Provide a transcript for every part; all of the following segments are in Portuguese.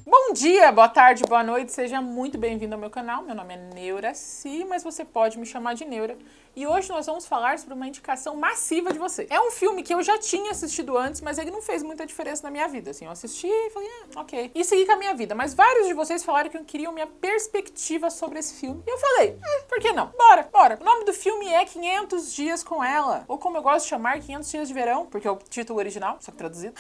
Bom dia, boa tarde, boa noite, seja muito bem-vindo ao meu canal. Meu nome é Neuraci, mas você pode me chamar de Neura. E hoje nós vamos falar sobre uma indicação massiva de vocês. É um filme que eu já tinha assistido antes, mas ele não fez muita diferença na minha vida. Assim, eu assisti e falei, ok. E segui com a minha vida. Mas vários de vocês falaram que queriam minha perspectiva sobre esse filme. E eu falei, por que não? Bora. O nome do filme é 500 Dias com Ela. Ou como eu gosto de chamar, 500 Dias de Verão, porque é o título original, só que traduzido.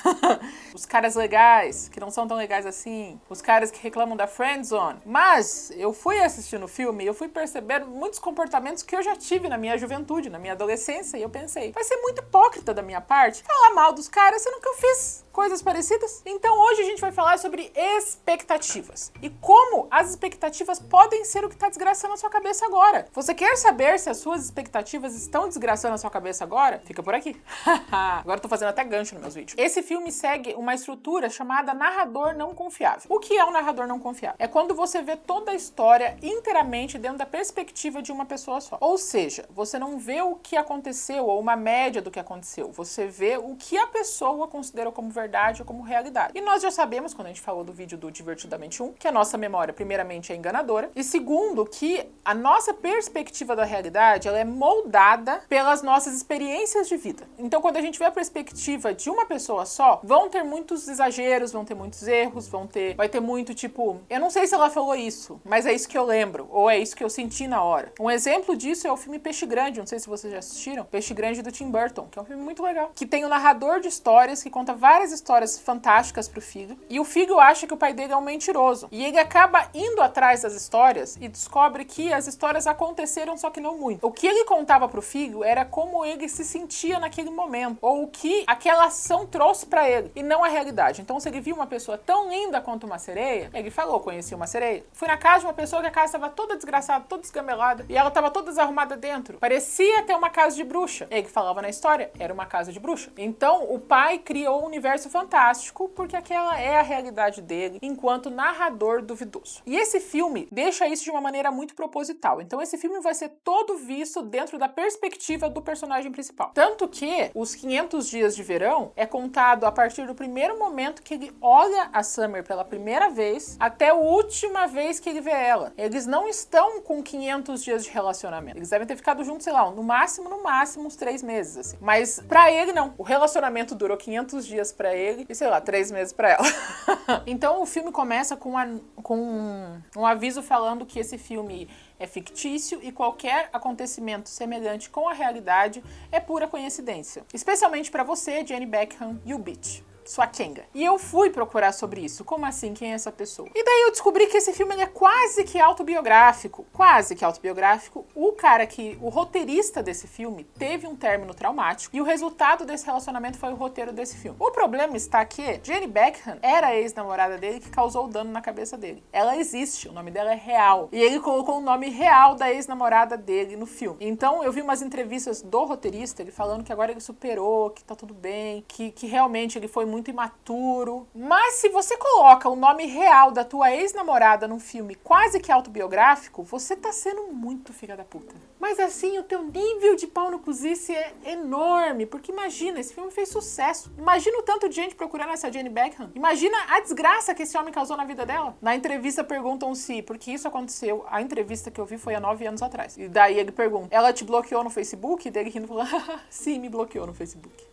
Os caras legais, que não são tão legais assim. Os caras que reclamam da friendzone. Mas eu fui assistindo o filme e eu fui percebendo muitos comportamentos que eu já tive na minha juventude, na minha adolescência, e eu pensei, vai ser muito hipócrita da minha parte falar mal dos caras, sendo que eu fiz coisas parecidas. Então hoje a gente vai falar sobre expectativas e como as expectativas podem ser o que está desgraçando a sua cabeça agora. Você quer saber se as suas expectativas estão desgraçando a sua cabeça agora? Fica por aqui. Agora eu tô fazendo até gancho nos meus vídeos. Esse filme segue uma estrutura chamada narrador não confiável. O que é um narrador não confiável? É quando você vê toda a história inteiramente dentro da perspectiva de uma pessoa só. Ou seja, você não vê o que aconteceu ou uma média do que aconteceu. Você vê o que a pessoa considerou como verdade ou como realidade. E nós já sabemos, quando a gente falou do vídeo do Divertidamente 1, que a nossa memória, primeiramente, é enganadora, e segundo, que a nossa perspectiva da realidade, ela é moldada pelas nossas experiências de vida. Então, quando a gente vê a perspectiva de uma pessoa só, vão ter muitos exageros, vão ter muitos erros, vai ter muito tipo, eu não sei se ela falou isso, mas é isso que eu lembro, ou é isso que eu senti na hora. Um exemplo disso é o filme Peixe Grande, não sei se vocês já assistiram, Peixe Grande do Tim Burton, que é um filme muito legal, que tem um narrador de histórias que conta várias histórias fantásticas pro Figo, e o Figo acha que o pai dele é um mentiroso, e ele acaba indo atrás das histórias e descobre que as histórias aconteceram, só que não muito. O que ele contava pro Figo era como ele se sentia naquele momento, ou o que aquela ação trouxe pra ele, e não a realidade. Então, se ele viu uma pessoa tão linda quanto uma sereia, ele falou, conheci uma sereia. Fui na casa de uma pessoa que a casa estava toda desgraçada, toda desgamelada, e ela estava toda desarrumada dentro. Parecia ter uma casa de bruxa. Ele falava na história, era uma casa de bruxa. Então, o pai criou um universo fantástico, porque aquela é a realidade dele, enquanto narrador duvidoso. E esse filme deixa isso de uma maneira muito proposital. Então, esse filme vai ser todo visto dentro da perspectiva do personagem principal. Tanto que os 500 Dias de Verão é contado a partir do primeiro momento que ele olha a Summer pela primeira vez, até a última vez que ele vê ela. Eles não estão com 500 dias de relacionamento. Eles devem ter ficado juntos, sei lá, no máximo, uns 3 meses, assim. Mas pra ele, não. O relacionamento durou 500 dias pra ele e, sei lá, 3 meses pra ela. Então, o filme começa com um aviso falando que esse filme é fictício e qualquer acontecimento semelhante com a realidade é pura coincidência. Especialmente pra você, Jenny Beckham e o Beach. Sua Kenga. E eu fui procurar sobre isso. Como assim? Quem é essa pessoa? E daí eu descobri que esse filme ele é quase que autobiográfico. Quase que autobiográfico. O roteirista desse filme teve um término traumático e o resultado desse relacionamento foi o roteiro desse filme. O problema está que Jenny Beckham era a ex-namorada dele que causou o dano na cabeça dele. Ela existe, o nome dela é real. E ele colocou o nome real da ex-namorada dele no filme. Então eu vi umas entrevistas do roteirista, ele falando que agora ele superou, que tá tudo bem, que realmente ele foi muito imaturo. Mas se você coloca o nome real da tua ex-namorada num filme quase que autobiográfico, você tá sendo muito filha da puta. Mas assim, o teu nível de pau no cozice é enorme, porque imagina, esse filme fez sucesso. Imagina o tanto de gente procurando essa Jenny Beckham. Imagina a desgraça que esse homem causou na vida dela. Na entrevista perguntam se, porque isso aconteceu, a entrevista que eu vi foi há 9 anos atrás. E daí ele pergunta, ela te bloqueou no Facebook? E daí ele rindo falou, sim, me bloqueou no Facebook.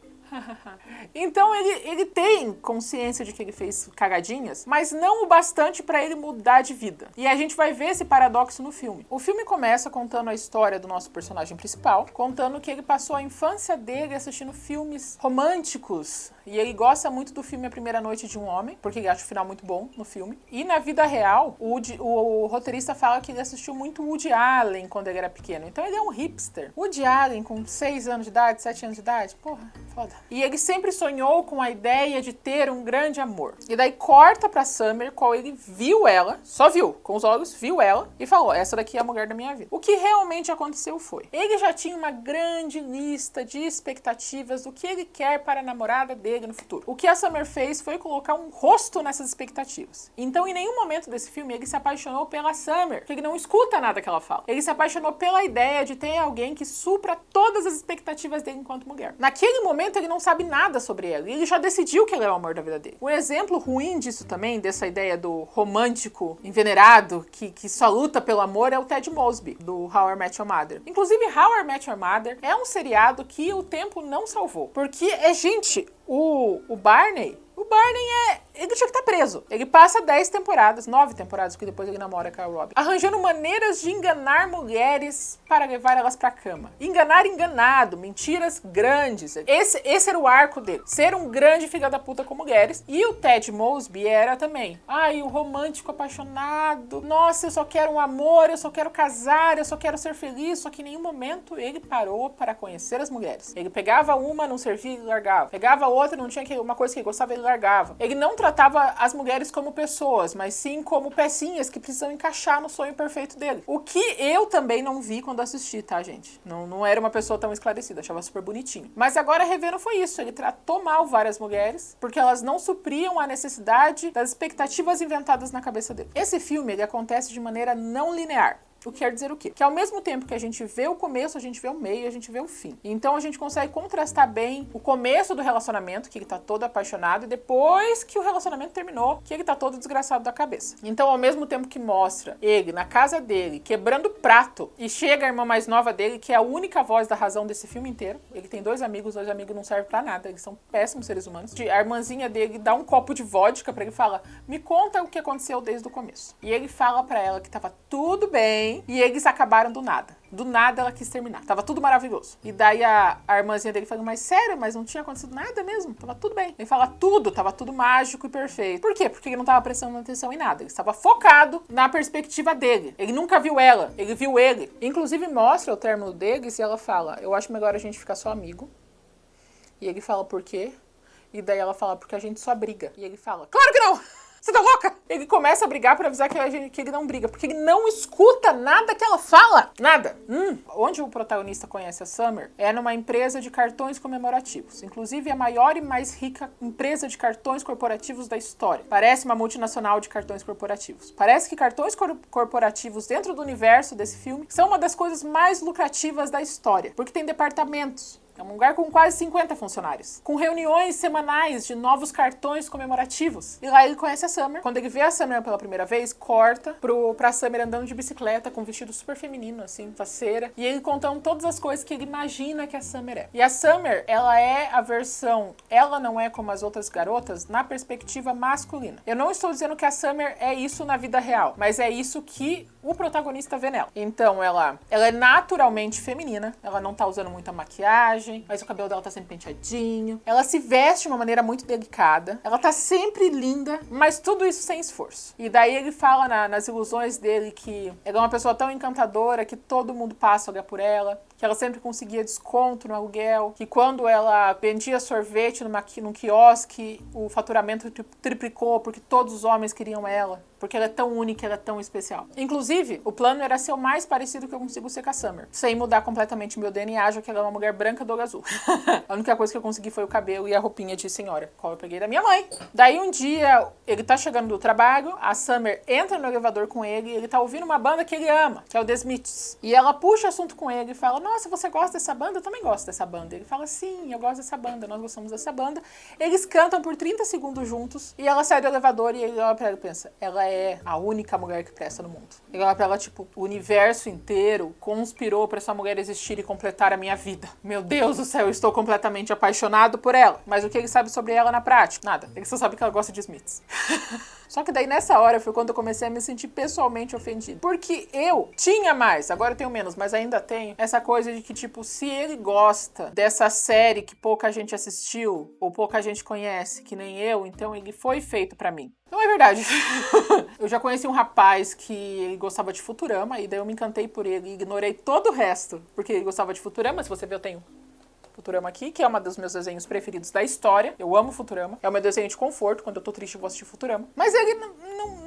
Então ele tem consciência de que ele fez cagadinhas, mas não o bastante pra ele mudar de vida. E a gente vai ver esse paradoxo no filme. O filme começa contando a história do nosso personagem principal, contando que ele passou a infância dele assistindo filmes românticos. E ele gosta muito do filme A Primeira Noite de um Homem, porque ele acha o final muito bom no filme. E na vida real, o roteirista fala que ele assistiu muito Woody Allen quando ele era pequeno. Então ele é um hipster. Woody Allen com 6 anos de idade, 7 anos de idade, porra, foda. E ele sempre sonhou com a ideia de ter um grande amor. E daí corta pra Summer, qual ele viu ela, só viu, com os olhos, viu ela e falou, essa daqui é a mulher da minha vida. O que realmente aconteceu foi, ele já tinha uma grande lista de expectativas do que ele quer para a namorada dele no futuro. O que a Summer fez foi colocar um rosto nessas expectativas. Então, em nenhum momento desse filme, ele se apaixonou pela Summer, porque ele não escuta nada que ela fala. Ele se apaixonou pela ideia de ter alguém que supra todas as expectativas dele enquanto mulher. Naquele momento, ele não sabe nada sobre ela. E ele já decidiu que ela é o amor da vida dele. Um exemplo ruim disso também, dessa ideia do romântico envenerado que só luta pelo amor, é o Ted Mosby, do How I Met Your Mother. Inclusive, How I Met Your Mother é um seriado que o tempo não salvou. Porque gente, o Barney ele tinha que estar preso. Ele passa 10 temporadas, 9 temporadas, que depois ele namora com a Robin, arranjando maneiras de enganar mulheres para levar elas pra cama. Enganado, mentiras grandes. Esse era o arco dele. Ser um grande filho da puta com mulheres. E o Ted Mosby era também. Ai, o romântico apaixonado. Nossa, eu só quero um amor, eu só quero casar, eu só quero ser feliz. Só que em nenhum momento ele parou para conhecer as mulheres. Ele pegava uma, não servia e largava. Pegava outra, não tinha uma coisa que ele gostava, ele largava. Ele não tratava as mulheres como pessoas, mas sim como pecinhas que precisam encaixar no sonho perfeito dele. O que eu também não vi quando assisti, tá, gente? Não era uma pessoa tão esclarecida, achava super bonitinho. Mas agora revendo foi isso, ele tratou mal várias mulheres, porque elas não supriam a necessidade das expectativas inventadas na cabeça dele. Esse filme, ele acontece de maneira não linear. O que quer dizer o quê? Que ao mesmo tempo que a gente vê o começo, a gente vê o meio, a gente vê o fim. Então a gente consegue contrastar bem o começo do relacionamento, que ele tá todo apaixonado, e depois que o relacionamento terminou, que ele tá todo desgraçado da cabeça. Então, ao mesmo tempo que mostra ele na casa dele, quebrando prato, e chega a irmã mais nova dele, que é a única voz da razão desse filme inteiro. Ele tem dois amigos não servem pra nada, eles são péssimos seres humanos. A irmãzinha dele dá um copo de vodka pra ele e fala: me conta o que aconteceu desde o começo. E ele fala pra ela que tava tudo bem, e eles acabaram do nada. Do nada ela quis terminar. Tava tudo maravilhoso. E daí a irmãzinha dele fala: mas sério? Mas não tinha acontecido nada mesmo? Tava tudo bem. Ele fala tudo. Tava tudo mágico e perfeito. Por quê? Porque ele não tava prestando atenção em nada. Ele estava focado na perspectiva dele. Ele nunca viu ela. Ele viu ele. Inclusive mostra o término deles e ela fala: eu acho melhor a gente ficar só amigo. E ele fala: por quê? E daí ela fala: porque a gente só briga. E ele fala: claro que não! Você tá louca? Ele começa a brigar pra avisar que ele não briga, porque ele não escuta nada que ela fala. Nada. Onde o protagonista conhece a Summer é numa empresa de cartões comemorativos. Inclusive, a maior e mais rica empresa de cartões corporativos da história. Parece uma multinacional de cartões corporativos. Parece que cartões corporativos dentro do universo desse filme são uma das coisas mais lucrativas da história, porque tem departamentos. É um lugar com quase 50 funcionários, com reuniões semanais de novos cartões comemorativos. E lá ele conhece a Summer. Quando ele vê a Summer pela primeira vez, corta pra Summer andando de bicicleta, com um vestido super feminino, assim, faceira. E ele contando todas as coisas que ele imagina que a Summer é. E a Summer, ela é a versão, ela não é como as outras garotas, na perspectiva masculina. Eu não estou dizendo que a Summer é isso na vida real, mas é isso que o protagonista vê nela. Então, ela é naturalmente feminina, ela não tá usando muita maquiagem, mas o cabelo dela tá sempre penteadinho. Ela se veste de uma maneira muito delicada. Ela tá sempre linda, mas tudo isso sem esforço. E daí ele fala nas ilusões dele que ela é uma pessoa tão encantadora que todo mundo passa a olhar por ela, que ela sempre conseguia desconto no aluguel, que quando ela vendia sorvete num quiosque, o faturamento triplicou porque todos os homens queriam ela, porque ela é tão única, ela é tão especial. Inclusive, o plano era ser o mais parecido que eu consigo ser com a Summer, sem mudar completamente meu DNA, já que ela é uma mulher branca do olho azul. A única coisa que eu consegui foi o cabelo e a roupinha de senhora, qual eu peguei da minha mãe. Daí um dia, ele tá chegando do trabalho, a Summer entra no elevador com ele e ele tá ouvindo uma banda que ele ama, que é o The Smiths. E ela puxa assunto com ele e fala: nossa, você gosta dessa banda? Eu também gosto dessa banda. Ele fala: sim, eu gosto dessa banda, nós gostamos dessa banda. Eles cantam por 30 segundos juntos e ela sai do elevador e ele olha pra ela e pensa: ela é a única mulher que presta no mundo. Ele olha pra ela tipo: o universo inteiro conspirou pra essa mulher existir e completar a minha vida. Meu Deus do céu, eu estou completamente apaixonado por ela. Mas o que ele sabe sobre ela na prática? Nada. Ele só sabe que ela gosta de Smiths. Só que daí nessa hora foi quando eu comecei a me sentir pessoalmente ofendida. Porque eu tinha mais, agora eu tenho menos, mas ainda tenho essa coisa de que, tipo, se ele gosta dessa série que pouca gente assistiu, ou pouca gente conhece, que nem eu, então ele foi feito pra mim. Não é verdade. Eu já conheci um rapaz que ele gostava de Futurama, e daí eu me encantei por ele e ignorei todo o resto, porque ele gostava de Futurama. Se você ver, eu tenho Futurama aqui, que é um dos meus desenhos preferidos da história. Eu amo Futurama. É o meu desenho de conforto. Quando eu tô triste, eu vou assistir Futurama. Mas ele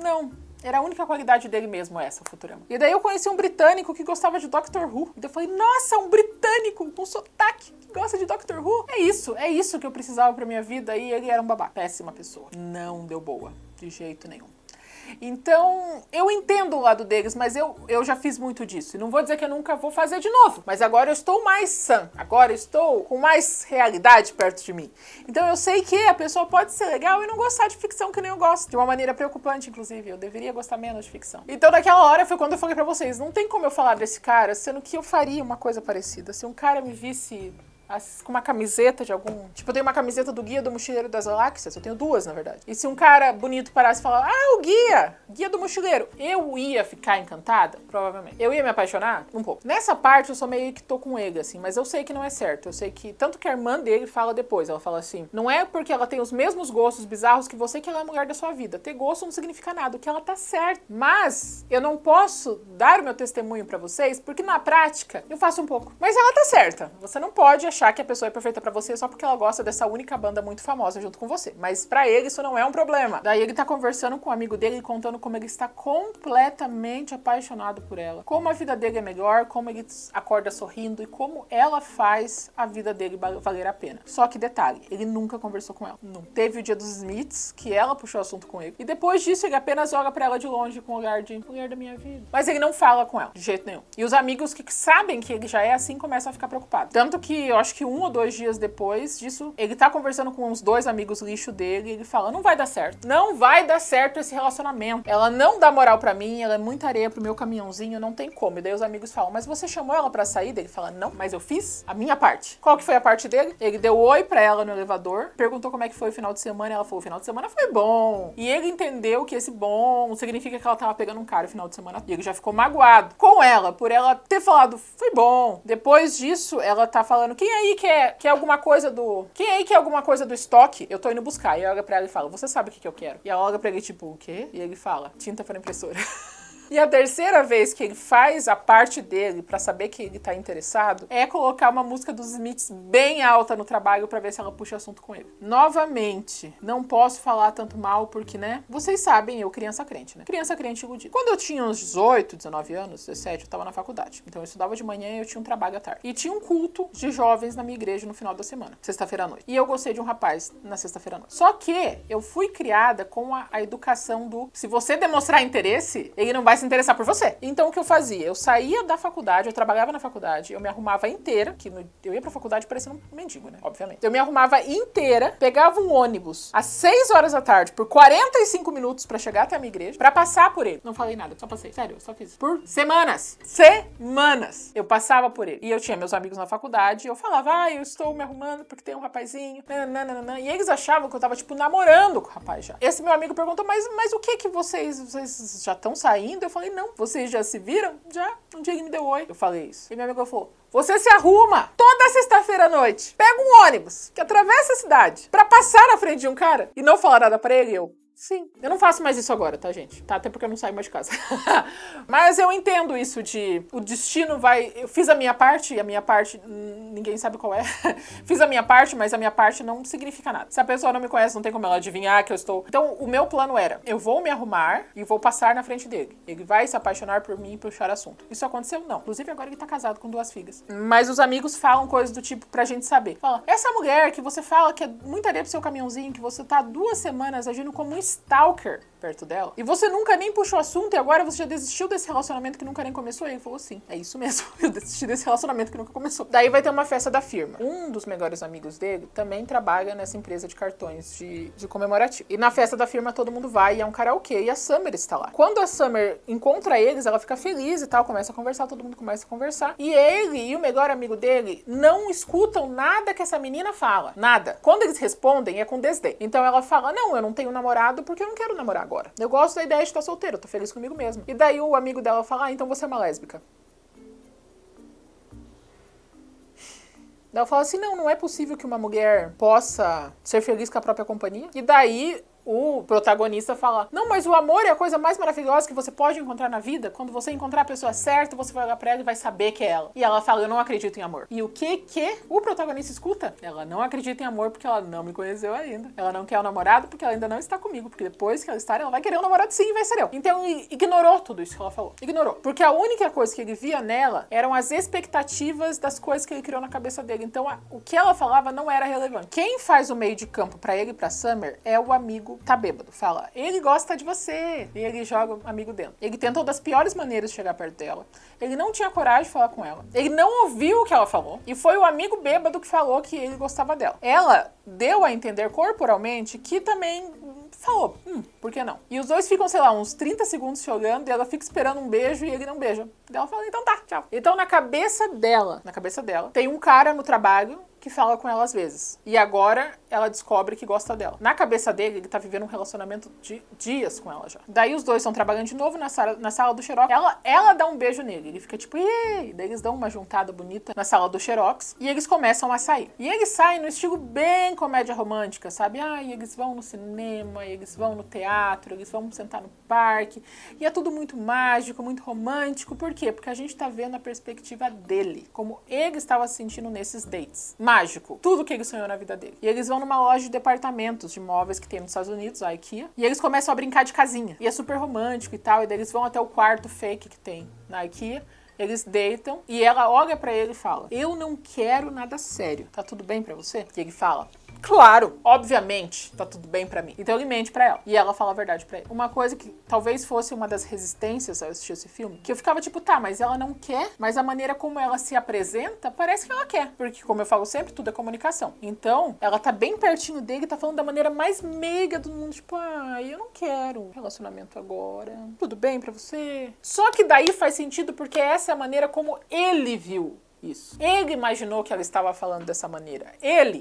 não. Era a única qualidade dele mesmo, essa, Futurama. E daí eu conheci um britânico que gostava de Doctor Who. E daí eu falei: nossa, um britânico com sotaque que gosta de Doctor Who. É isso que eu precisava pra minha vida. E ele era um babá. Péssima pessoa. Não deu boa. De jeito nenhum. Então, eu entendo o lado deles, mas eu já fiz muito disso. E não vou dizer que eu nunca vou fazer de novo, mas agora eu estou mais sã. Agora eu estou com mais realidade perto de mim. Então, eu sei que a pessoa pode ser legal e não gostar de ficção que nem eu gosto. De uma maneira preocupante, inclusive. Eu deveria gostar menos de ficção. Então, naquela hora foi quando eu falei pra vocês, não tem como eu falar desse cara, sendo que eu faria uma coisa parecida. Se um cara me visse com uma camiseta de algum... Tipo, eu tenho uma camiseta do Guia do Mochileiro das Galáxias. Eu tenho duas, na verdade. E se um cara bonito parasse e falar, o Guia do Mochileiro, eu ia ficar encantada? Provavelmente. Eu ia me apaixonar? Um pouco. Nessa parte, eu sou meio que tô com ele, assim. Mas eu sei que não é certo. Eu sei que... Tanto que a irmã dele fala depois. Ela fala assim, não é porque ela tem os mesmos gostos bizarros que você que ela é a mulher da sua vida. Ter gosto não significa nada. O que ela tá certa. Mas eu não posso dar o meu testemunho pra vocês, porque na prática, eu faço um pouco. Mas ela tá certa. Você não pode achar que a pessoa é perfeita pra você só porque ela gosta dessa única banda muito famosa junto com você. Mas pra ele isso não é um problema. Daí ele tá conversando com um amigo dele e contando como ele está completamente apaixonado por ela. Como a vida dele é melhor, como ele acorda sorrindo e como ela faz a vida dele valer a pena. Só que detalhe, ele nunca conversou com ela. Não. Teve o dia dos Smiths, que ela puxou o assunto com ele. E depois disso ele apenas olha pra ela de longe com o olhar de mulher da minha vida. Mas ele não fala com ela, de jeito nenhum. E os amigos que sabem que ele já é assim começam a ficar preocupados. Tanto que eu acho que 1 ou 2 dias depois disso, ele tá conversando com uns 2 amigos lixo dele e ele fala, não vai dar certo. Não vai dar certo esse relacionamento. Ela não dá moral pra mim, ela é muita areia pro meu caminhãozinho, não tem como. E daí os amigos falam, mas você chamou ela pra sair? Ele fala, não, mas eu fiz a minha parte. Qual que foi a parte dele? Ele deu oi pra ela no elevador, perguntou como é que foi o final de semana, ela falou, o final de semana foi bom. E ele entendeu que esse bom significa que ela tava pegando um cara no final de semana. E ele já ficou magoado com ela, por ela ter falado, foi bom. Depois disso, ela tá falando, quem aí quer alguma coisa do... Quem aí quer alguma coisa do estoque? Eu tô indo buscar. E ela olha pra ela e fala, você sabe o que eu quero? E ela olha pra ele, tipo, o quê? E ele fala, tinta para impressora. E a terceira vez que ele faz a parte dele pra saber que ele tá interessado é colocar uma música dos Smiths bem alta no trabalho pra ver se ela puxa assunto com ele. Novamente, não posso falar tanto mal porque, né? Vocês sabem, eu criança crente, né? Criança crente iludida. Quando eu tinha uns 18, 19 anos, 17, eu tava na faculdade. Então eu estudava de manhã e eu tinha um trabalho à tarde. E tinha um culto de jovens na minha igreja no final da semana, sexta-feira à noite. E eu gostei de um rapaz na sexta-feira à noite. Só que eu fui criada com a educação do... Se você demonstrar interesse, ele não vai se interessar por você. Então o que eu fazia? Eu saía da faculdade, eu trabalhava na faculdade, eu me arrumava inteira, eu ia pra faculdade parecendo um mendigo, né? Obviamente. Eu me arrumava inteira, pegava um ônibus às 6 horas da tarde por 45 minutos pra chegar até a minha igreja, pra passar por ele. Não falei nada, só passei. Sério, eu só fiz. Por semanas. Semanas. Eu passava por ele. E eu tinha meus amigos na faculdade, e eu falava, eu estou me arrumando porque tem um rapazinho, nananana. E eles achavam que eu tava, tipo, namorando com o rapaz já. Esse meu amigo perguntou, mas o que vocês já estão saindo? Eu falei, não, vocês já se viram? Já. Um dia ele me deu oi. Eu falei isso. E meu amigo falou, você se arruma toda sexta-feira à noite, pega um ônibus que atravessa a cidade pra passar na frente de um cara e não falar nada pra ele? Eu, sim. Eu não faço mais isso agora, tá, gente? Tá, até porque eu não saio mais de casa. Mas eu entendo isso de o destino vai... Eu fiz a minha parte e a minha parte ninguém sabe qual é. Fiz a minha parte, mas a minha parte não significa nada. Se a pessoa não me conhece, não tem como ela adivinhar que eu estou... Então, o meu plano era, eu vou me arrumar e vou passar na frente dele. Ele vai se apaixonar por mim e puxar assunto. Isso aconteceu? Não. Inclusive, agora ele tá casado com 2 filhas. Mas os amigos falam coisas do tipo pra gente saber. Fala, essa mulher que você fala que é muita areia pro seu caminhãozinho, que você tá 2 semanas agindo como um stalker perto dela, e você nunca nem puxou assunto e agora você já desistiu desse relacionamento que nunca nem começou? E ele falou, sim, é isso mesmo, eu desisti desse relacionamento que nunca começou. Daí vai ter uma festa da firma. Um dos melhores amigos dele também trabalha nessa empresa de cartões de comemorativo. E na festa da firma todo mundo vai e é um karaokê e a Summer está lá. Quando a Summer encontra eles, ela fica feliz e tal, começa a conversar, todo mundo começa a conversar. E ele e o melhor amigo dele não escutam nada que essa menina fala. Nada. Quando eles respondem, é com desdém. Então ela fala, não, eu não tenho namorado porque eu não quero namorar agora. Eu gosto da ideia de estar solteira, eu tô feliz comigo mesma. E daí o amigo dela fala, então você é uma lésbica. Daí ela fala assim, não é possível que uma mulher possa ser feliz com a própria companhia. E daí o protagonista fala, não, mas o amor é a coisa mais maravilhosa que você pode encontrar na vida. Quando você encontrar a pessoa certa, você vai olhar pra ela e vai saber que é ela. E ela fala, eu não acredito em amor. E o que o protagonista escuta? Ela não acredita em amor porque ela não me conheceu ainda. Ela não quer o namorado porque ela ainda não está comigo. Porque depois que ela estar, ela vai querer um namorado sim e vai ser eu. Então ele ignorou tudo isso que ela falou. Ignorou. Porque a única coisa que ele via nela eram as expectativas das coisas que ele criou na cabeça dele. Então o que ela falava não era relevante. Quem faz o meio de campo pra ele e pra Summer é o amigo amigo tá bêbado. Fala, ele gosta de você. E ele joga o amigo dentro. Ele tentou das piores maneiras de chegar perto dela. Ele não tinha coragem de falar com ela. Ele não ouviu o que ela falou. E foi o amigo bêbado que falou que ele gostava dela. Ela deu a entender corporalmente que também falou, por que não? E os dois ficam, sei lá, uns 30 segundos se olhando, e ela fica esperando um beijo e ele não beija. E ela fala, então tá, tchau. Então na cabeça dela, tem um cara no trabalho que fala com ela às vezes. E agora ela descobre que gosta dela. Na cabeça dele, ele tá vivendo um relacionamento de dias com ela já. Daí os dois estão trabalhando de novo na sala do Xerox. Ela dá um beijo nele. Ele fica tipo, ei! Daí eles dão uma juntada bonita na sala do Xerox. E eles começam a sair. E eles saem no estilo bem comédia romântica, sabe? E eles vão no cinema, e eles vão no teatro, eles vão sentar no parque. E é tudo muito mágico, muito romântico. Por quê? Porque a gente tá vendo a perspectiva dele. Como ele estava se sentindo nesses dates. Mágico. Tudo que ele sonhou na vida dele. E eles vão numa loja de departamentos, de móveis que tem nos Estados Unidos, a IKEA. E eles começam a brincar de casinha. E é super romântico e tal. E daí eles vão até o quarto fake que tem na IKEA. Eles deitam e ela olha pra ele e fala, eu não quero nada sério. Tá tudo bem pra você? E ele fala, claro, obviamente, tá tudo bem pra mim. Então ele mente pra ela. E ela fala a verdade pra ele. Uma coisa que talvez fosse uma das resistências ao assistir esse filme, que eu ficava tipo, tá, mas ela não quer, mas a maneira como ela se apresenta, parece que ela quer. Porque, como eu falo sempre, tudo é comunicação. Então, ela tá bem pertinho dele e tá falando da maneira mais meiga do mundo. Tipo, eu não quero um relacionamento agora. Tudo bem pra você? Só que daí faz sentido porque essa é a maneira como ele viu isso. Ele imaginou que ela estava falando dessa maneira.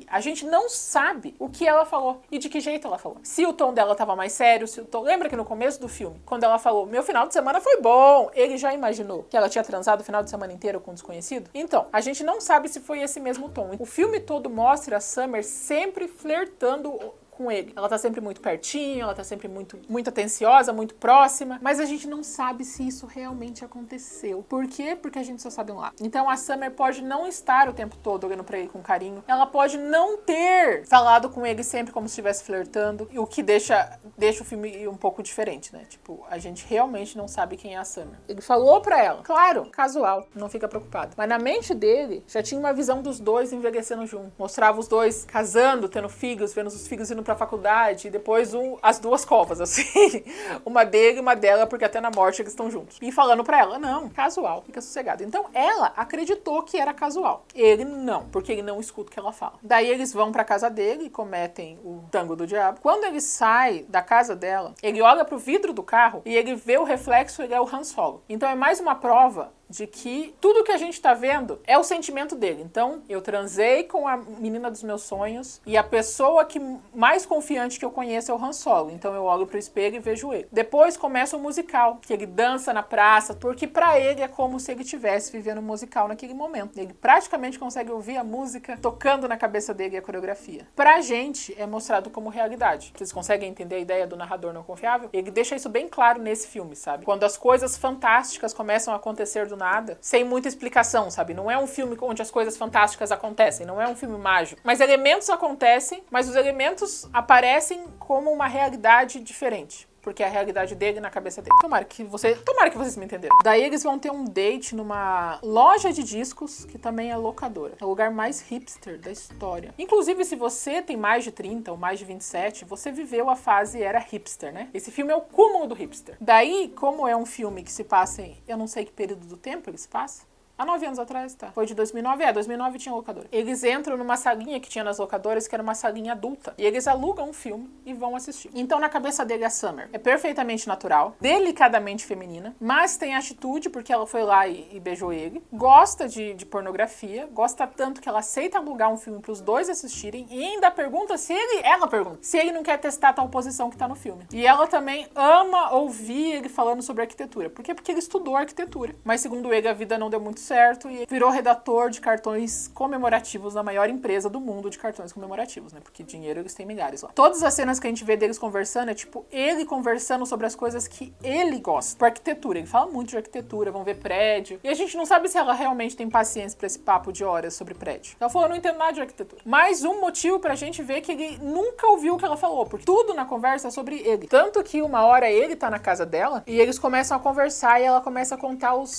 A gente não sabe o que ela falou e de que jeito ela falou. Se o tom dela estava mais sério, lembra que no começo do filme, quando ela falou, meu final de semana foi bom, ele já imaginou que ela tinha transado o final de semana inteiro com um desconhecido? Então, a gente não sabe se foi esse mesmo tom. O filme todo mostra a Summer sempre flertando com ele. Ela tá sempre muito pertinho, ela tá sempre muito atenciosa, muito próxima, mas a gente não sabe se isso realmente aconteceu. Por quê? Porque a gente só sabe um lado. Então a Summer pode não estar o tempo todo olhando pra ele com carinho, ela pode não ter falado com ele sempre como se estivesse flertando, o que deixa o filme um pouco diferente, né? Tipo, a gente realmente não sabe quem é a Summer. Ele falou pra ela, claro, casual, não fica preocupado. Mas na mente dele, já tinha uma visão dos dois envelhecendo junto. Mostrava os dois casando, tendo filhos, vendo os filhos indo pra faculdade, e depois as duas covas, assim. Uma dele e uma dela, porque até na morte eles estão juntos. E falando pra ela, não, casual, fica sossegado. Então ela acreditou que era casual. Ele não, porque ele não escuta o que ela fala. Daí eles vão pra casa dele e cometem o tango do diabo. Quando ele sai da casa dela, ele olha pro vidro do carro e ele vê o reflexo, ele é o Han Solo. Então é mais uma prova de que tudo que a gente tá vendo é o sentimento dele. Então, eu transei com a menina dos meus sonhos e a pessoa que mais confiante que eu conheço é o Han Solo. Então, eu olho pro espelho e vejo ele. Depois começa o musical, que ele dança na praça, porque pra ele é como se ele estivesse vivendo um musical naquele momento. Ele praticamente consegue ouvir a música tocando na cabeça dele e a coreografia. Pra gente, é mostrado como realidade. Vocês conseguem entender a ideia do narrador não confiável? Ele deixa isso bem claro nesse filme, sabe? Quando as coisas fantásticas começam a acontecer do nada, sem muita explicação, sabe? Não é um filme onde as coisas fantásticas acontecem, não é um filme mágico. Mas elementos acontecem, mas os elementos aparecem como uma realidade diferente. Porque é a realidade dele na cabeça dele. Tomara que vocês me entenderam. Daí eles vão ter um date numa loja de discos, que também é locadora. É o lugar mais hipster da história. Inclusive, se você tem mais de 30 ou mais de 27, você viveu a fase era hipster, né? Esse filme é o cúmulo do hipster. Daí, como é um filme que se passa em, eu não sei que período do tempo ele se passa, há 9 anos atrás, tá? Foi de 2009, 2009 tinha locadora. Eles entram numa salinha que tinha nas locadoras, que era uma salinha adulta. E eles alugam um filme e vão assistir. Então, na cabeça dele, a Summer é perfeitamente natural, delicadamente feminina, mas tem atitude, porque ela foi lá e beijou ele. Gosta de pornografia, gosta tanto que ela aceita alugar um filme pros dois assistirem e ainda pergunta se ele não quer testar tal posição que tá no filme. E ela também ama ouvir ele falando sobre arquitetura. Por quê? Porque ele estudou arquitetura. Mas, segundo ele, a vida não deu muito certo e virou redator de cartões comemorativos na maior empresa do mundo de cartões comemorativos, né? Porque dinheiro eles têm milhares lá. Todas as cenas que a gente vê deles conversando é tipo ele conversando sobre as coisas que ele gosta. Por arquitetura, ele fala muito de arquitetura, vão ver prédio. E a gente não sabe se ela realmente tem paciência pra esse papo de horas sobre prédio. Ela falou, eu não entendo nada de arquitetura. Mais um motivo pra gente ver que ele nunca ouviu o que ela falou, porque tudo na conversa é sobre ele. Tanto que uma hora ele tá na casa dela e eles começam a conversar e ela começa a contar os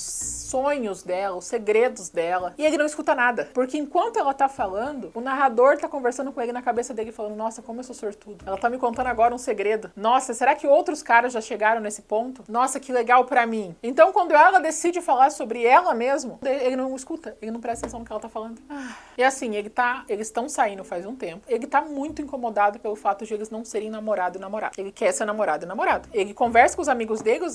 sonhos dela, dela, os segredos dela. E ele não escuta nada. Porque enquanto ela tá falando, o narrador tá conversando com ele na cabeça dele, falando, nossa, como eu sou sortudo. Ela tá me contando agora um segredo. Nossa, será que outros caras já chegaram nesse ponto? Nossa, que legal pra mim. Então, quando ela decide falar sobre ela mesmo, ele não escuta. Ele não presta atenção no que ela tá falando. E assim, eles estão saindo faz um tempo. Ele tá muito incomodado pelo fato de eles não serem namorado e namorada. Ele quer ser namorado e namorada. Ele conversa com os amigos dele,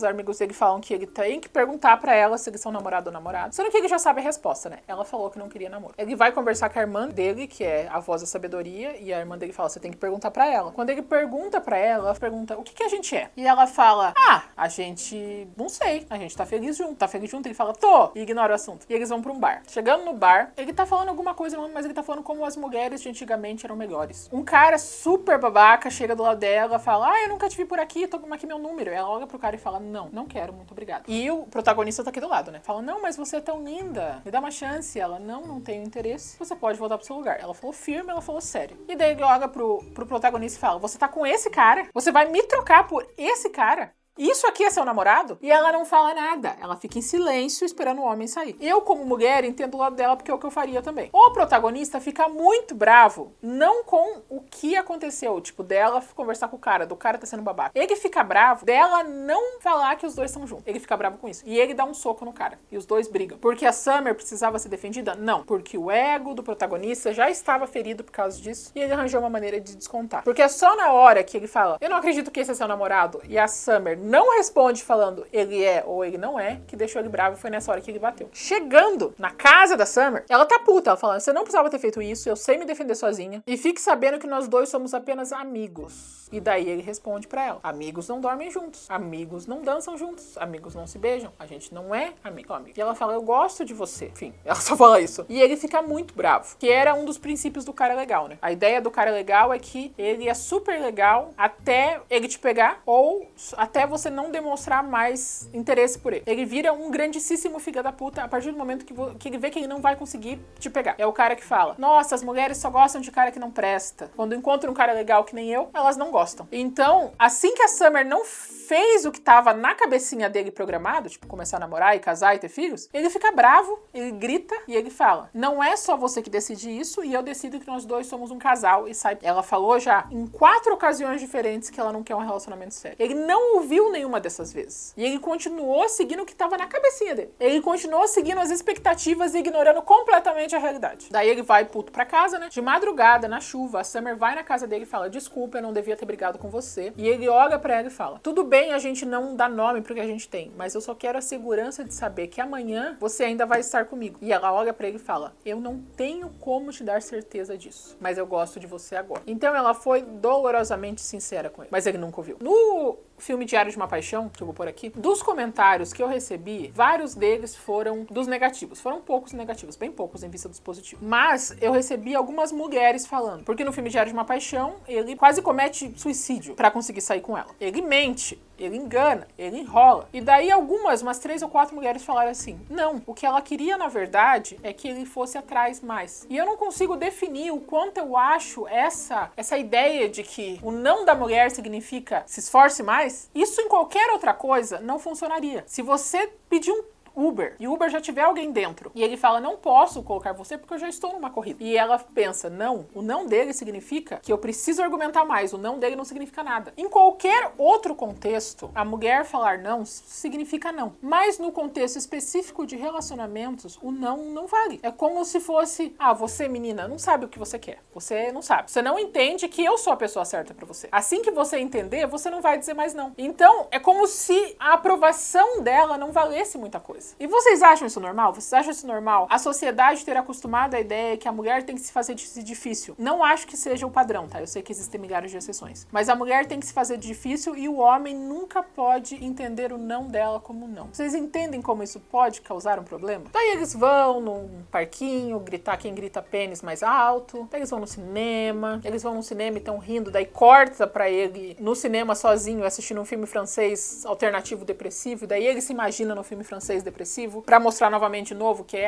falam que ele tem que perguntar pra ela se eles são namorado ou namorado. Sendo que ele já sabe a resposta, né? Ela falou que não queria namoro. Ele vai conversar com a irmã dele, que é a voz da sabedoria, e a irmã dele fala, você tem que perguntar pra ela. Quando ele pergunta pra ela pergunta, o que a gente é? E ela fala, a gente, não sei, a gente tá feliz junto. Tá feliz junto? Ele fala, tô, e ignora o assunto. E eles vão pra um bar. Chegando no bar, ele tá falando alguma coisa, mas ele tá falando como as mulheres de antigamente eram melhores. Um cara super babaca chega do lado dela, fala, eu nunca te vi por aqui, toma aqui meu número. Ela olha pro cara e fala, não quero, muito obrigada. E o protagonista tá aqui do lado, né? Fala, não, mas você é tão linda, me dá uma chance. Ela, não tenho interesse, você pode voltar pro seu lugar. Ela falou firme, ela falou sério. E daí ele olha pro protagonista e fala, você tá com esse cara? Você vai me trocar por esse cara? Isso aqui é seu namorado? E ela não fala nada. Ela fica em silêncio esperando o homem sair. Eu, como mulher, entendo o lado dela porque é o que eu faria também. O protagonista fica muito bravo, não com o que aconteceu, tipo, dela conversar com o cara, do cara tá sendo babaca. Ele fica bravo dela não falar que os dois estão juntos. Ele fica bravo com isso. E ele dá um soco no cara. E os dois brigam. Porque a Summer precisava ser defendida? Não. Porque o ego do protagonista já estava ferido por causa disso. E ele arranjou uma maneira de descontar. Porque é só na hora que ele fala, eu não acredito que esse é seu namorado, e a Summer não responde falando ele é ou ele não é, que deixou ele bravo, e foi nessa hora que ele bateu. Chegando na casa da Summer, ela tá puta, ela falando, você não precisava ter feito isso, eu sei me defender sozinha, e fique sabendo que nós dois somos apenas amigos. E daí ele responde pra ela, amigos não dormem juntos, amigos não dançam juntos, amigos não se beijam, a gente não é amigo. E ela fala, eu gosto de você. Enfim, ela só fala isso. E ele fica muito bravo, que era um dos princípios do cara legal, né? A ideia do cara legal é que ele é super legal até ele te pegar, ou até você não demonstrar mais interesse por ele. Ele vira um grandíssimo filho da puta a partir do momento que ele vê que ele não vai conseguir te pegar. É o cara que fala, nossa, as mulheres só gostam de cara que não presta. Quando encontram um cara legal que nem eu, elas não gostam. Então, assim que a Summer não fez o que tava na cabecinha dele programado, tipo, começar a namorar e casar e ter filhos, ele fica bravo, ele grita e ele fala, não é só você que decide isso e eu decido que nós dois somos um casal e sai. Ela falou já em 4 ocasiões diferentes que ela não quer um relacionamento sério. Ele não ouviu nenhuma dessas vezes. E ele continuou seguindo o que tava na cabecinha dele. Ele continuou seguindo as expectativas e ignorando completamente a realidade. Daí ele vai puto pra casa, né? De madrugada, na chuva, a Summer vai na casa dele e fala, desculpa, eu não devia ter brigado com você. E ele olha pra ela e fala, tudo bem a gente não dá nome pro que a gente tem, mas eu só quero a segurança de saber que amanhã você ainda vai estar comigo. E ela olha pra ele e fala, eu não tenho como te dar certeza disso, mas eu gosto de você agora. Então ela foi dolorosamente sincera com ele, mas ele nunca ouviu. No filme Diário de uma Paixão, que eu vou pôr aqui, dos comentários que eu recebi, vários deles foram dos negativos. Foram poucos negativos, bem poucos em vista dos positivos. Mas eu recebi algumas mulheres falando, porque no filme Diário de uma Paixão, ele quase comete suicídio pra conseguir sair com ela. Ele mente, ele engana, ele enrola. E daí umas 3 ou 4 mulheres falaram assim, não, o que ela queria na verdade é que ele fosse atrás mais. E eu não consigo definir o quanto eu acho essa ideia de que o não da mulher significa se esforce mais. Isso em qualquer outra coisa não funcionaria. Se você pedir um Uber, e o Uber já tiver alguém dentro, e ele fala, não posso colocar você porque eu já estou numa corrida. E ela pensa, não, o não dele significa que eu preciso argumentar mais, o não dele não significa nada. Em qualquer outro contexto, a mulher falar não significa não. Mas no contexto específico de relacionamentos, o não vale. É como se fosse, você menina, não sabe o que você quer. Você não sabe. Você não entende que eu sou a pessoa certa pra você. Assim que você entender, você não vai dizer mais não. Então, é como se a aprovação dela não valesse muita coisa. E vocês acham isso normal? Vocês acham isso normal? A sociedade ter acostumado a ideia que a mulher tem que se fazer de difícil. Não acho que seja o padrão, tá? Eu sei que existem milhares de exceções. Mas a mulher tem que se fazer de difícil e o homem nunca pode entender o não dela como não. Vocês entendem como isso pode causar um problema? Daí eles vão num parquinho, gritar quem grita pênis mais alto. Daí eles vão no cinema. Eles vão no cinema e estão rindo. Daí corta pra ele no cinema sozinho assistindo um filme francês alternativo depressivo. Daí ele se imagina no filme francês depressivo. depressivo, pra mostrar novamente de novo que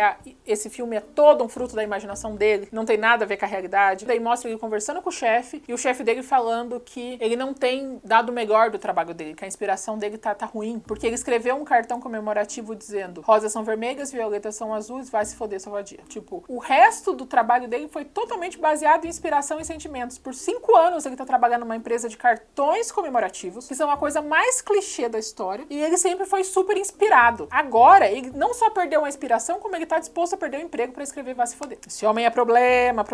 esse filme é todo um fruto da imaginação dele, não tem nada a ver com a realidade. Daí mostra ele conversando com o chefe, e o chefe dele falando que ele não tem dado o melhor do trabalho dele, que a inspiração dele tá ruim, porque ele escreveu um cartão comemorativo dizendo: rosas são vermelhas, violetas são azuis, vai se foder, sua vadia. Tipo, o resto do trabalho dele foi totalmente baseado em inspiração e sentimentos. Por 5 anos ele tá trabalhando numa empresa de cartões comemorativos, que são a coisa mais clichê da história, e ele sempre foi super inspirado. Agora, ele não só perdeu a inspiração, como ele tá disposto a perder o emprego pra escrever vai se foder. Esse homem é problema.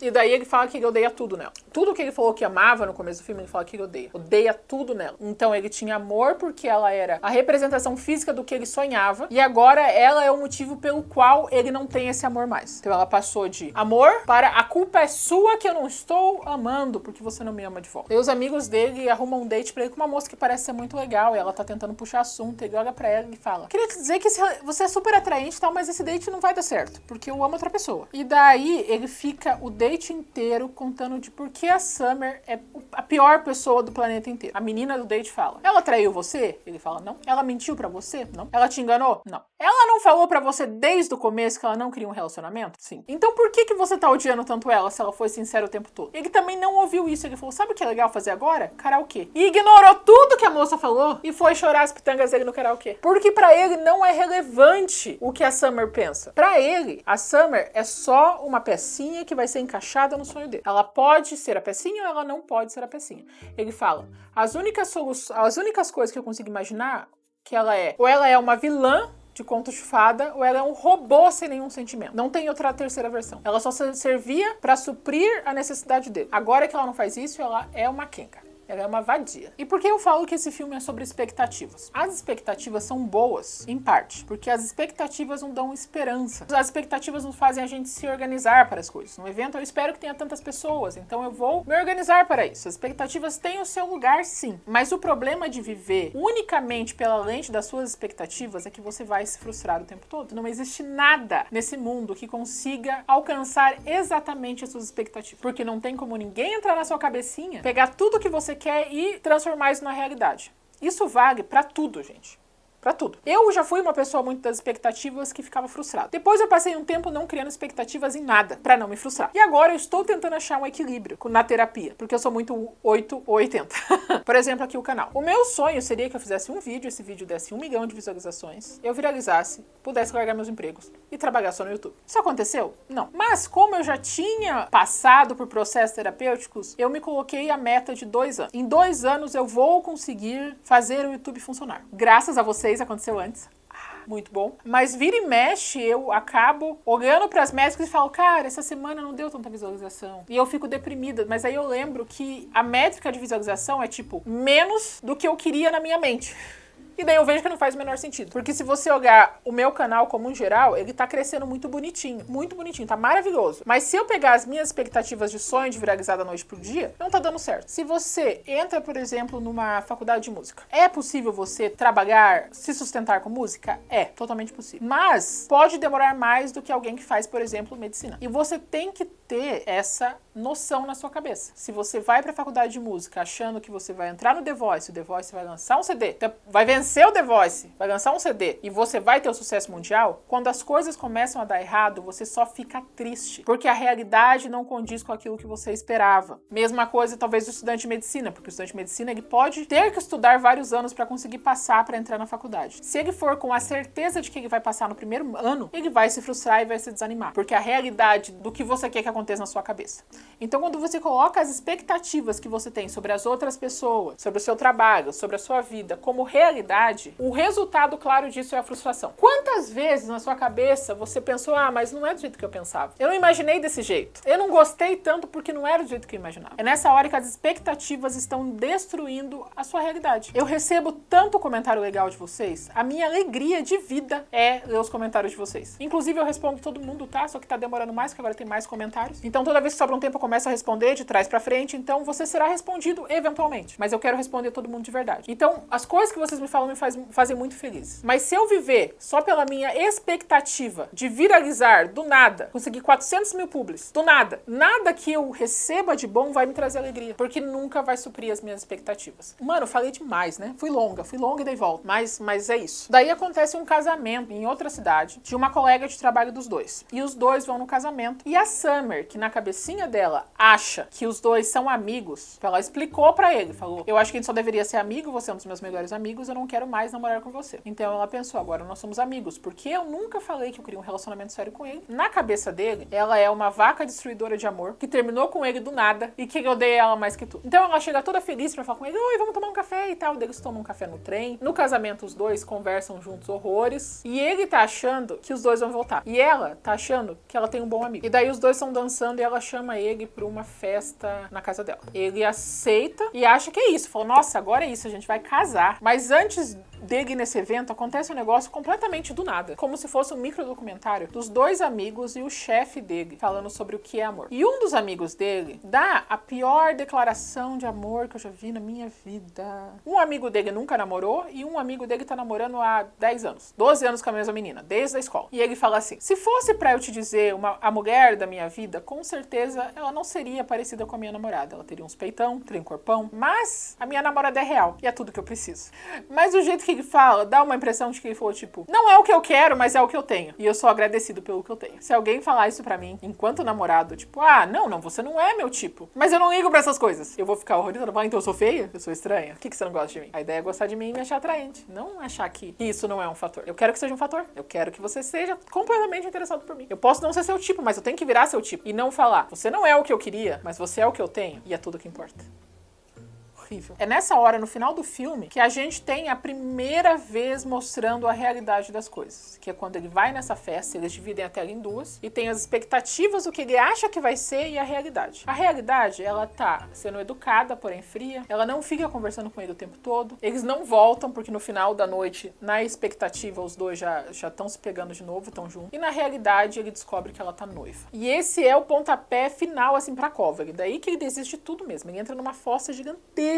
E daí ele fala que ele odeia tudo nela. Tudo que ele falou que amava no começo do filme, ele fala que ele odeia. Odeia tudo nela. Então ele tinha amor porque ela era a representação física do que ele sonhava, e agora ela é o motivo pelo qual ele não tem esse amor mais. Então ela passou de amor para a culpa é sua que eu não estou amando porque você não me ama de volta. E os amigos dele arrumam um date pra ele com uma moça que parece ser muito legal, e ela tá tentando puxar assunto, ele olha pra ela e fala: queria te dizer que você é super atraente e tal, mas esse date não vai dar certo, porque eu amo outra pessoa. E daí ele fica o date inteiro contando de por que a Summer é a pior pessoa do planeta inteiro. A menina do date fala: ela traiu você? Ele fala: não. Ela mentiu pra você? Não. Ela te enganou? Não. Ela não falou pra você desde o começo que ela não queria um relacionamento? Sim. Então por que você tá odiando tanto ela se ela foi sincera o tempo todo? Ele também não ouviu isso. Ele falou: sabe o que é legal fazer agora? Karaokê. E ignorou tudo que a moça falou e foi chorar as pitangas dele no karaokê. Porque pra ele não é relevante o que a Summer pensa. Pra ele, a Summer é só uma pecinha que vai ser encaixada no sonho dele. Ela pode ser a pecinha ou ela não pode ser a pecinha. Ele fala: as únicas coisas que eu consigo imaginar que ela é, ou ela é uma vilã de conto de fada, ou ela é um robô sem nenhum sentimento. Não tem outra terceira versão. Ela só servia pra suprir a necessidade dele. Agora que ela não faz isso, ela é uma quenga. Ela é uma vadia. E por que eu falo que esse filme é sobre expectativas? As expectativas são boas, em parte, porque as expectativas não dão esperança. As expectativas não fazem a gente se organizar para as coisas. No evento eu espero que tenha tantas pessoas, então eu vou me organizar para isso. As expectativas têm o seu lugar, sim. Mas o problema de viver unicamente pela lente das suas expectativas é que você vai se frustrar o tempo todo. Não existe nada nesse mundo que consiga alcançar exatamente as suas expectativas. Porque não tem como ninguém entrar na sua cabecinha, pegar tudo que você quer e transformar isso na realidade. Isso vale pra tudo, gente. Pra tudo. Eu já fui uma pessoa muito das expectativas que ficava frustrada. Depois eu passei um tempo não criando expectativas em nada, pra não me frustrar. E agora eu estou tentando achar um equilíbrio na terapia, porque eu sou muito 8 ou 80. Por exemplo, aqui o canal. O meu sonho seria que eu fizesse um vídeo, esse vídeo desse 1 milhão de visualizações, eu viralizasse, pudesse largar meus empregos e trabalhar só no YouTube. Isso aconteceu? Não. Mas como eu já tinha passado por processos terapêuticos, eu me coloquei a meta de 2 anos. Em 2 anos eu vou conseguir fazer o YouTube funcionar. Graças a vocês, aconteceu antes. Muito bom. Mas vira e mexe, eu acabo olhando pras métricas e falo: cara, essa semana não deu tanta visualização. E eu fico deprimida. Mas aí eu lembro que a métrica de visualização é tipo menos do que eu queria na minha mente. E daí eu vejo que não faz o menor sentido. Porque se você olhar o meu canal como um geral, ele tá crescendo muito bonitinho. Muito bonitinho, tá maravilhoso. Mas se eu pegar as minhas expectativas de sonho de viralizar da noite pro dia, não tá dando certo. Se você entra, por exemplo, numa faculdade de música, é possível você trabalhar, se sustentar com música? É, totalmente possível. Mas pode demorar mais do que alguém que faz, por exemplo, medicina. E você tem que ter essa noção na sua cabeça. Se você vai pra faculdade de música achando que você vai entrar no The Voice, o The Voice vai lançar um CD, vai vencer o The Voice, vai lançar um CD e você vai ter o sucesso mundial, quando as coisas começam a dar errado, você só fica triste, porque a realidade não condiz com aquilo que você esperava. Mesma coisa, talvez, do estudante de medicina, porque o estudante de medicina, ele pode ter que estudar vários anos para conseguir passar para entrar na faculdade. Se ele for com a certeza de que ele vai passar no primeiro ano, ele vai se frustrar e vai se desanimar, porque a realidade do que você quer que aconteça na sua cabeça. Então, quando você coloca as expectativas que você tem sobre as outras pessoas, sobre o seu trabalho, sobre a sua vida, como realidade, o resultado claro disso é a frustração. Quantas vezes na sua cabeça você pensou: ah, mas não é do jeito que eu pensava. Eu não imaginei desse jeito. Eu não gostei tanto porque não era do jeito que eu imaginava. É nessa hora que as expectativas estão destruindo a sua realidade. Eu recebo tanto comentário legal de vocês, a minha alegria de vida é ler os comentários de vocês. Inclusive, eu respondo todo mundo, tá? Só que tá demorando mais, porque agora tem mais comentários. comentários. Então toda vez que sobra um tempo eu começo a responder de trás pra frente, então você será respondido eventualmente. Mas eu quero responder todo mundo de verdade. Então as coisas que vocês me falam me fazem muito feliz. Mas se eu viver só pela minha expectativa de viralizar do nada, conseguir 400 mil publis, do nada, nada que eu receba de bom vai me trazer alegria, porque nunca vai suprir as minhas expectativas. Mano, eu falei demais, né? Fui longa e dei volta. Mas é isso. Daí acontece um casamento em outra cidade de uma colega de trabalho dos dois. E os dois vão no casamento. E a Summer, que na cabecinha dela acha que os dois são amigos, ela explicou pra ele, falou, eu acho que a gente só deveria ser amigo, você é um dos meus melhores amigos, eu não quero mais namorar com você. Então ela pensou, agora nós somos amigos, porque eu nunca falei que eu queria um relacionamento sério com ele. Na cabeça dele, ela é uma vaca destruidora de amor, que terminou com ele do nada e que odeia ela mais que tudo. Então ela chega toda feliz pra falar com ele, oi, vamos tomar um café e tal. Eles tomam um café no trem. No casamento, os dois conversam juntos horrores. E ele tá achando que os dois vão voltar. E ela tá achando que ela tem um bom amigo. E daí os dois estão dançando e ela chama ele pra uma festa na casa dela. Ele aceita e acha que é isso. Falou, nossa, agora é isso, a gente vai casar. Mas antes dele nesse evento, acontece um negócio completamente do nada. Como se fosse um microdocumentário dos dois amigos e o chefe dele, falando sobre o que é amor. E um dos amigos dele dá a pior declaração de amor que eu já vi na minha vida. Um amigo dele nunca namorou e um amigo dele tá namorando há 10 anos. 12 anos com a mesma menina, desde a escola. E ele fala assim, se fosse pra eu te dizer a mulher da minha vida, com certeza ela não seria parecida com a minha namorada. Ela teria uns peitão, teria um corpão, mas a minha namorada é real e é tudo que eu preciso. Mas o jeito que ele fala, dá uma impressão de que ele falou, tipo, não é o que eu quero, mas é o que eu tenho. E eu sou agradecido pelo que eu tenho. Se alguém falar isso pra mim, enquanto namorado, tipo, não, você não é meu tipo. Mas eu não ligo pra essas coisas. Eu vou ficar horrorizada, falar, então eu sou feia? Eu sou estranha? Por que você não gosta de mim? A ideia é gostar de mim e me achar atraente. Não achar que isso não é um fator. Eu quero que seja um fator. Eu quero que você seja completamente interessado por mim. Eu posso não ser seu tipo, mas eu tenho que virar seu tipo. E não falar, você não é o que eu queria, mas você é o que eu tenho. E é tudo que importa. Horrível. É nessa hora, no final do filme, que a gente tem a primeira vez mostrando a realidade das coisas. Que é quando ele vai nessa festa, eles dividem a tela em duas, e tem as expectativas do que ele acha que vai ser e a realidade. A realidade, ela tá sendo educada, porém fria. Ela não fica conversando com ele o tempo todo. Eles não voltam, porque no final da noite, na expectativa, os dois já estão se pegando de novo, estão juntos. E na realidade, ele descobre que ela tá noiva. E esse é o pontapé final, assim, pra cova. Daí que ele desiste de tudo mesmo. Ele entra numa fossa gigantesca.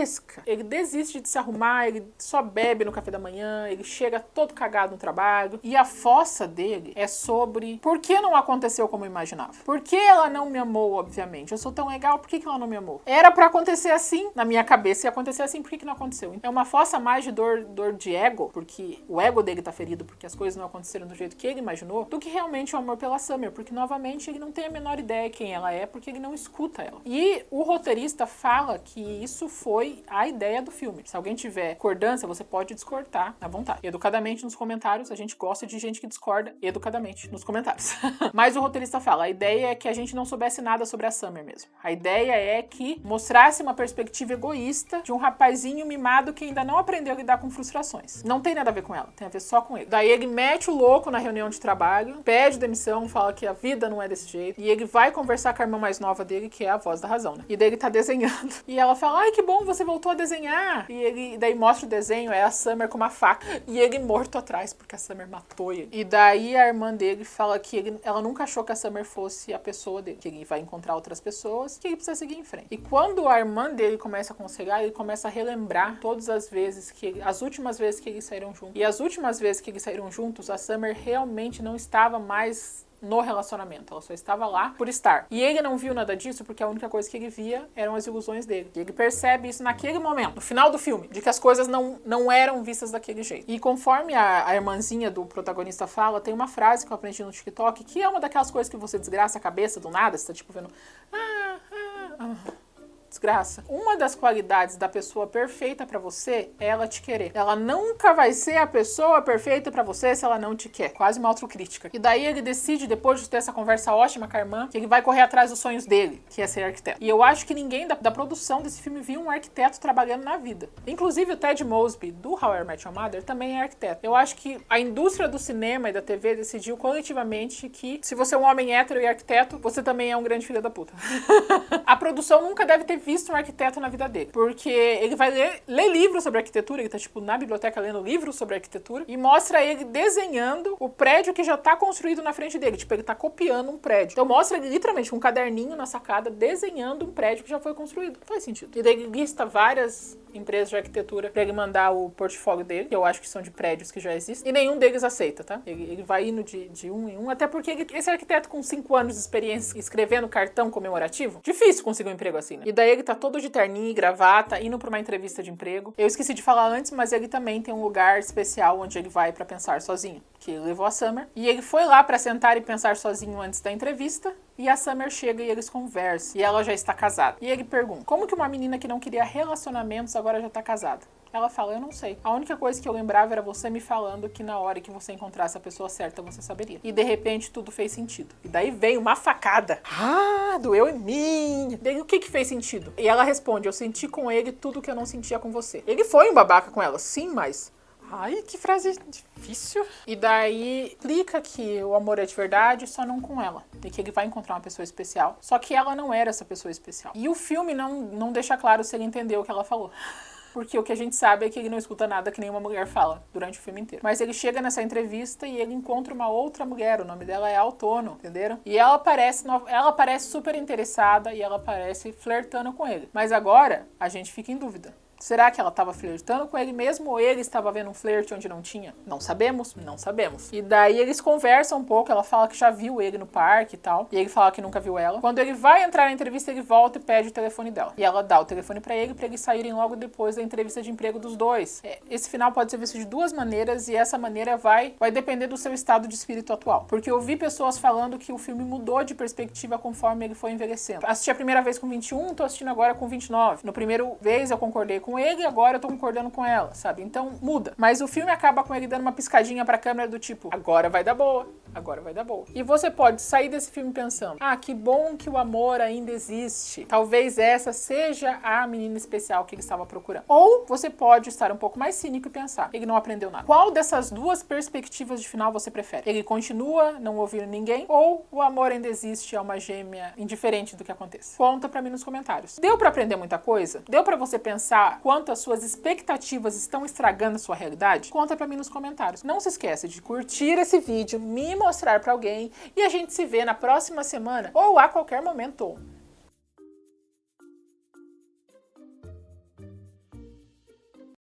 Ele desiste de se arrumar, ele só bebe no café da manhã, ele chega todo cagado no trabalho. E a fossa dele é sobre por que não aconteceu como eu imaginava. Por que ela não me amou, obviamente? Eu sou tão legal, por que ela não me amou? Era pra acontecer assim, na minha cabeça, ia acontecer assim, por que não aconteceu? É uma fossa mais de dor de ego, porque o ego dele tá ferido, porque as coisas não aconteceram do jeito que ele imaginou, do que realmente o amor pela Summer, porque novamente ele não tem a menor ideia quem ela é, porque ele não escuta ela. E o roteirista fala que isso foi a ideia do filme. Se alguém tiver concordância, você pode discordar à vontade. Educadamente nos comentários, a gente gosta de gente que discorda educadamente nos comentários. Mas o roteirista fala, a ideia é que a gente não soubesse nada sobre a Summer mesmo. A ideia é que mostrasse uma perspectiva egoísta de um rapazinho mimado que ainda não aprendeu a lidar com frustrações. Não tem nada a ver com ela, tem a ver só com ele. Daí ele mete o louco na reunião de trabalho, pede demissão, fala que a vida não é desse jeito, e ele vai conversar com a irmã mais nova dele, que é a voz da razão, né? E daí ele tá desenhando. E ela fala, ai, que bom, você voltou a desenhar. E ele daí mostra o desenho, é a Summer com uma faca. E ele morto atrás, porque a Summer matou ele. E daí a irmã dele fala que ela nunca achou que a Summer fosse a pessoa dele. Que ele vai encontrar outras pessoas, que ele precisa seguir em frente. E quando a irmã dele começa a aconselhar, ele começa a relembrar todas as vezes as últimas vezes que eles saíram juntos. E as últimas vezes que eles saíram juntos, a Summer realmente não estava mais no relacionamento, ela só estava lá por estar. E ele não viu nada disso porque a única coisa que ele via eram as ilusões dele. E ele percebe isso naquele momento, no final do filme, de que as coisas não eram vistas daquele jeito. E conforme a irmãzinha do protagonista fala, tem uma frase que eu aprendi no TikTok, que é uma daquelas coisas que você desgraça a cabeça do nada, você tá tipo vendo... desgraça. Uma das qualidades da pessoa perfeita pra você é ela te querer. Ela nunca vai ser a pessoa perfeita pra você se ela não te quer. Quase uma autocrítica. E daí ele decide, depois de ter essa conversa ótima com a irmã, que ele vai correr atrás dos sonhos dele, que é ser arquiteto. E eu acho que ninguém da produção desse filme viu um arquiteto trabalhando na vida. Inclusive o Ted Mosby, do How I Met Your Mother, também é arquiteto. Eu acho que a indústria do cinema e da TV decidiu coletivamente que se você é um homem hétero e arquiteto, você também é um grande filho da puta. A produção nunca deve ter visto um arquiteto na vida dele. Porque ele vai ler livros sobre arquitetura, ele tá tipo na biblioteca lendo livros sobre arquitetura, e mostra ele desenhando o prédio que já tá construído na frente dele. Tipo, ele tá copiando um prédio. Então mostra ele literalmente com um caderninho na sacada desenhando um prédio que já foi construído. Faz sentido. E daí ele lista várias empresas de arquitetura pra ele mandar o portfólio dele, que eu acho que são de prédios que já existem, e nenhum deles aceita, tá? Ele vai indo de um em um, até porque esse arquiteto com 5 anos de experiência escrevendo cartão comemorativo, difícil conseguir um emprego assim, né? E daí ele tá todo de terninho e gravata, indo pra uma entrevista de emprego. Eu esqueci de falar antes, mas ele também tem um lugar especial onde ele vai pra pensar sozinho, que ele levou a Summer, e ele foi lá pra sentar e pensar sozinho antes da entrevista, e a Summer chega e eles conversam, e ela já está casada. E ele pergunta, como que uma menina que não queria relacionamentos agora já tá casada? Ela fala, eu não sei. A única coisa que eu lembrava era você me falando que na hora que você encontrasse a pessoa certa, você saberia. E de repente tudo fez sentido. E daí veio uma facada. Ah, doeu em mim. Daí o que fez sentido? E ela responde, eu senti com ele tudo que eu não sentia com você. Ele foi um babaca com ela, sim, mas... Ai, que frase difícil. E daí explica que o amor é de verdade, só não com ela. E que ele vai encontrar uma pessoa especial. Só que ela não era essa pessoa especial. E o filme não deixa claro se ele entendeu o que ela falou. Porque o que a gente sabe é que ele não escuta nada que nenhuma mulher fala durante o filme inteiro. Mas ele chega nessa entrevista e ele encontra uma outra mulher, o nome dela é Autônomo, entenderam? E ela parece super interessada e ela parece flertando com ele. Mas agora a gente fica em dúvida. Será que ela estava flertando com ele mesmo ou ele estava vendo um flerte onde não tinha? Não sabemos, não sabemos. E daí eles conversam um pouco, ela fala que já viu ele no parque e tal, e ele fala que nunca viu ela. Quando ele vai entrar na entrevista, ele volta e pede o telefone dela. E ela dá o telefone pra eles saírem logo depois da entrevista de emprego dos dois. Esse final pode ser visto de duas maneiras e essa maneira vai depender do seu estado de espírito atual. Porque eu vi pessoas falando que o filme mudou de perspectiva conforme ele foi envelhecendo. Assisti a primeira vez com 21, tô assistindo agora com 29. No primeiro vez eu concordei com ele, agora eu tô concordando com ela, sabe? Então muda. Mas o filme acaba com ele dando uma piscadinha pra câmera do tipo, agora vai dar boa, agora vai dar boa. E você pode sair desse filme pensando, ah, que bom que o amor ainda existe. Talvez essa seja a menina especial que ele estava procurando. Ou você pode estar um pouco mais cínico e pensar, ele não aprendeu nada. Qual dessas duas perspectivas de final você prefere? Ele continua não ouvindo ninguém ou o amor ainda existe, é uma gêmea indiferente do que aconteça? Conta pra mim nos comentários. Deu pra aprender muita coisa? Deu pra você pensar quanto as suas expectativas estão estragando a sua realidade? Conta pra mim nos comentários. Não se esqueça de curtir esse vídeo, me mostrar pra alguém e a gente se vê na próxima semana ou a qualquer momento.